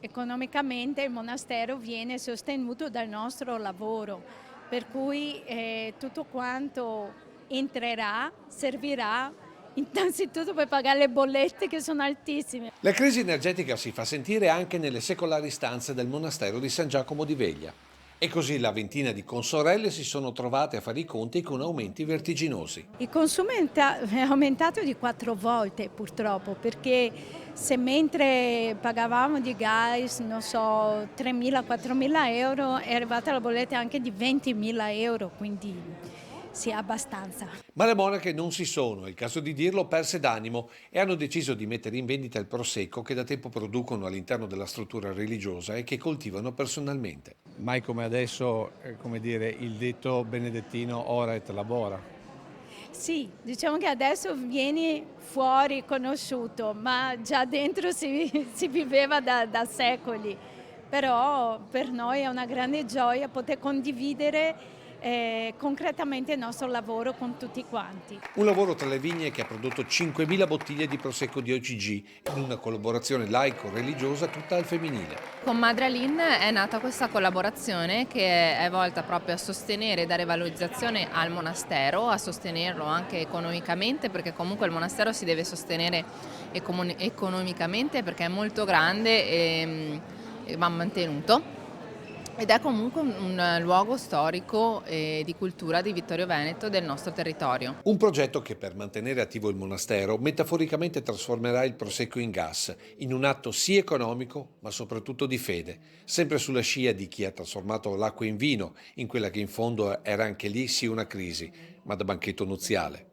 economicamente il monastero viene sostenuto dal nostro lavoro, per cui tutto quanto entrerà servirà innanzitutto per pagare le bollette che sono altissime. La crisi energetica si fa sentire anche nelle secolari stanze del monastero di San Giacomo di Veglia. E così la ventina di consorelle si sono trovate a fare i conti con aumenti vertiginosi. Il consumo è aumentato di 4 volte purtroppo, perché se mentre pagavamo di gas, non so, 3.000-4.000 euro, è arrivata la bolletta anche di 20.000 euro, quindi sì, abbastanza. Ma le monache non si sono, è il caso di dirlo, perse d'animo e hanno deciso di mettere in vendita il prosecco che da tempo producono all'interno della struttura religiosa e che coltivano personalmente. Mai come adesso, come dire, il detto benedettino ora et labora. Sì, diciamo che adesso vieni fuori conosciuto, ma già dentro si viveva da secoli. Però per noi è una grande gioia poter condividere concretamente il nostro lavoro con tutti quanti. Un lavoro tra le vigne che ha prodotto 5.000 bottiglie di prosecco di OCG in una collaborazione laico-religiosa tutta al femminile. Con Madre Aline è nata questa collaborazione che è volta proprio a sostenere e dare valorizzazione al monastero, a sostenerlo anche economicamente, perché comunque il monastero si deve sostenere economicamente perché è molto grande e va mantenuto. Ed è comunque un luogo storico e di cultura di Vittorio Veneto del nostro territorio. Un progetto che per mantenere attivo il monastero metaforicamente trasformerà il prosecco in gas, in un atto sì economico ma soprattutto di fede, sempre sulla scia di chi ha trasformato l'acqua in vino, in quella che in fondo era anche lì sì una crisi, ma da banchetto nuziale.